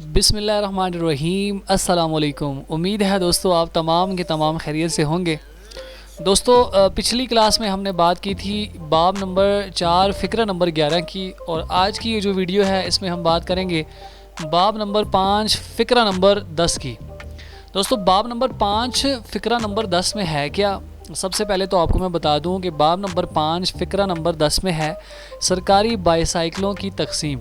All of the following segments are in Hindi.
बिस्मिल्लाहिर्रहमानिर्रहीम। अस्सलाम वालेकुम। उम्मीद है दोस्तों आप तमाम के तमाम खैरियत से होंगे। दोस्तों पिछली क्लास में हमने बात की थी बाब नंबर 4 फ़िक्रा नंबर 11 की, और आज की ये जो वीडियो है इसमें हम बात करेंगे बाब नंबर 5 फ़िक्रा नंबर 10 की। दोस्तों बाब नंबर 5 फ़िक्रा नंबर 10 में है क्या? सबसे पहले तो आपको मैं बता दूं कि बाब नंबर 5 फ़िक्रा नंबर 10 में है सरकारी बाईसाइकिलों की तकसीम।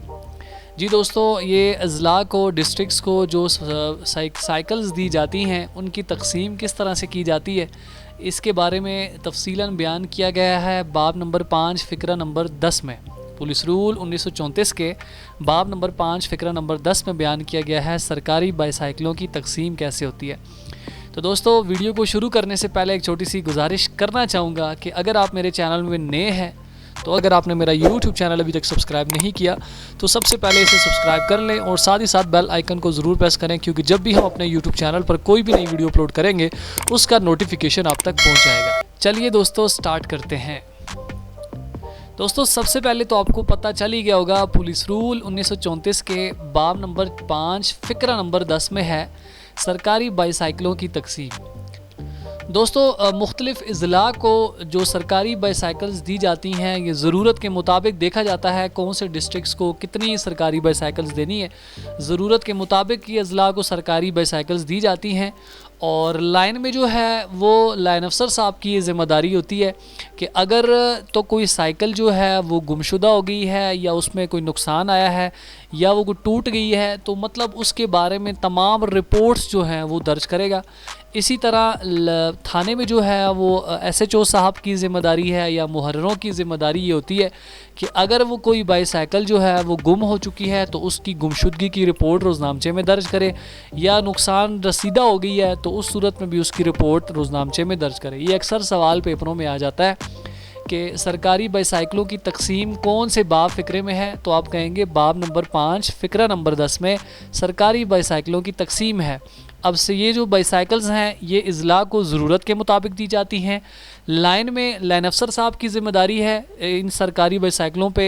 जी दोस्तों, ये अज़ला को, डिस्ट्रिक्ट्स को जो साइकिल्स दी जाती हैं उनकी तकसीम किस तरह से की जाती है, इसके बारे में तफसीलन बयान किया गया है बाब नंबर 5 फ़िक्रा नंबर 10 में। पुलिस रूल 1934 के बाब नंबर 5 फ़िक्रा नंबर 10 में बयान किया गया है सरकारी बाईसाइकिलों की तकसीम कैसे होती है। तो दोस्तों वीडियो को शुरू करने से पहले एक छोटी सी गुजारिश करना चाहूँगा कि अगर आप मेरे चैनल में नए हैं तो अगर आपने मेरा YouTube चैनल अभी तक सब्सक्राइब नहीं किया तो सबसे पहले इसे सब्सक्राइब कर लें और साथ ही साथ बेल आइकन को ज़रूर प्रेस करें, क्योंकि जब भी हम अपने YouTube चैनल पर कोई भी नई वीडियो अपलोड करेंगे उसका नोटिफिकेशन आप तक पहुंच जाएगा। चलिए दोस्तों स्टार्ट करते हैं। दोस्तों सबसे पहले तो आपको पता चल ही गया होगा पुलिस रूल 1934 के बाब नंबर 5 फ़िक्रा नंबर 10 में है सरकारी बाईसाइकिलों की तकसीम। दोस्तों मुख्तलिफ़ अज़ला को जो सरकारी बाईसाइकिल्स दी जाती हैं ये ज़रूरत के मुताबिक देखा जाता है कौन से डिस्ट्रिक्ट्स को कितनी सरकारी बाईसाइकिल्स देनी है। ज़रूरत के मुताबिक ये अज़ला को सरकारी बाईसाइकिल्स दी जाती हैं, और लाइन में जो है वो लाइन अफसर साहब की ये ज़िम्मेदारी होती है कि अगर तो कोई साइकिल जो है वो गुमशुदा हो गई है या उसमें कोई नुकसान आया है या वो टूट गई है तो मतलब उसके बारे में तमाम रिपोर्ट्स जो हैं वो दर्ज करेगा। इसी तरह थाने में जो है वो SHO साहब की ज़िम्मेदारी है या मुहर्ररों की ज़िम्मेदारी ये होती है कि अगर वो कोई बाईसाइकिल जो है वो गुम हो चुकी है तो उसकी गुमशुदगी की रिपोर्ट रोज़नामचे में दर्ज करे, या नुकसान रसीदा हो गई है तो उस सूरत में भी उसकी रिपोर्ट रोज़नामचे में दर्ज करे। ये अक्सर सवाल पेपरों में आ जाता है कि सरकारी बाईसाइकिलों की तकसीम कौन से बाब फ़िक्रे में है, तो आप कहेंगे बाब नंबर 5 फ़िक्रा नंबर 10 में सरकारी बाईसाइकिलों की तकसीम है। अब से ये जो बाईसाइकिल्स हैं ये अज़ला को ज़रूरत के मुताबिक दी जाती हैं। लाइन में लाइन अफसर साहब की ज़िम्मेदारी है इन सरकारी बाईसाइकिलों पे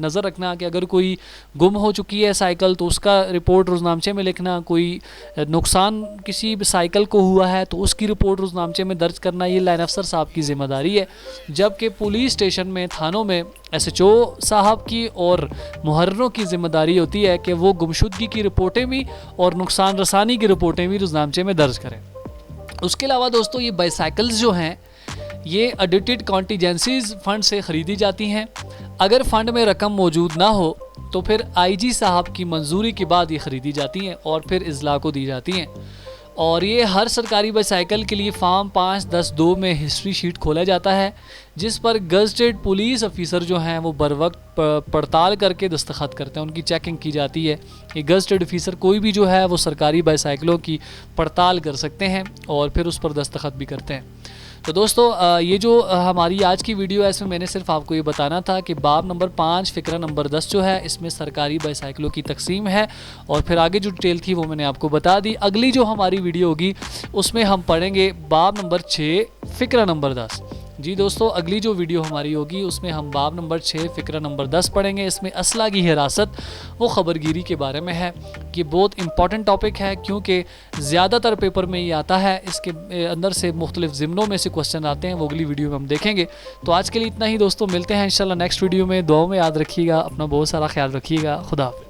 नज़र रखना कि अगर कोई गुम हो चुकी है साइकिल तो उसका रिपोर्ट रोज़नामचे में लिखना, कोई नुकसान किसी साइकिल को हुआ है तो उसकी रिपोर्ट रोज़नामचे में दर्ज करना, ये लाइन अफसर साहब की ज़िम्मेदारी है। जबकि पुलिस स्टेशन में, थानों में SHO साहब की और मुहर्ररों की ज़िम्मेदारी होती है कि वो गुमशुदगी की रिपोर्टें भी और नुकसान रसानी की रिपोर्टें भी रोज़नामचे में दर्ज करें। उसके अलावा दोस्तों ये बाईसाइकिल्स जो हैं ये ऑडिटेड कॉन्टीजेंसीज फ़ंड से ख़रीदी जाती हैं। अगर फ़ंड में रकम मौजूद ना हो तो फिर IG साहब की मंजूरी के बाद ये ख़रीदी जाती हैं और फिर अज़ला को दी जाती हैं। और ये हर सरकारी बाईसाइकिल के लिए फॉर्म 5.10.2 में हिस्ट्री शीट खोला जाता है, जिस पर गज़टेड पुलिस ऑफिसर जो हैं वो बर वक्त पड़ताल करके दस्तखत करते हैं, उनकी चेकिंग की जाती है। ये गज़टेड ऑफिसर कोई भी जो है वो सरकारी बाईसाइकिलों की पड़ताल कर सकते हैं और फिर उस पर दस्तखत भी करते हैं। तो दोस्तों ये जो हमारी आज की वीडियो है इसमें मैंने सिर्फ आपको ये बताना था कि बाब नंबर 5 फ़िक्रा नंबर 10 जो है इसमें सरकारी बाईसाइकिलों की तकसीम है, और फिर आगे जो डिटेल थी वो मैंने आपको बता दी। अगली जो हमारी वीडियो होगी उसमें हम पढ़ेंगे बाब नंबर 6 फ़िक्रा नंबर 10। जी दोस्तों, अगली जो वीडियो हमारी होगी उसमें हम बाब नंबर 6 फ़िक्रा नंबर 10 पढ़ेंगे। इसमें असला की हिरासत वो ख़बरगिरी के बारे में है। ये बहुत इंपॉर्टेंट टॉपिक है क्योंकि ज़्यादातर पेपर में ये आता है, इसके अंदर से मुख्तलिफ़ ज़िम्नों में से क्वेश्चन आते हैं, वो अगली वीडियो में हम देखेंगे। तो आज के लिए इतना ही दोस्तों, मिलते हैं इंशाल्लाह नेक्स्ट वीडियो में। दुआओं में याद रखिएगा, अपना बहुत सारा ख्याल रखिएगा। खुदा हाफ़िज़।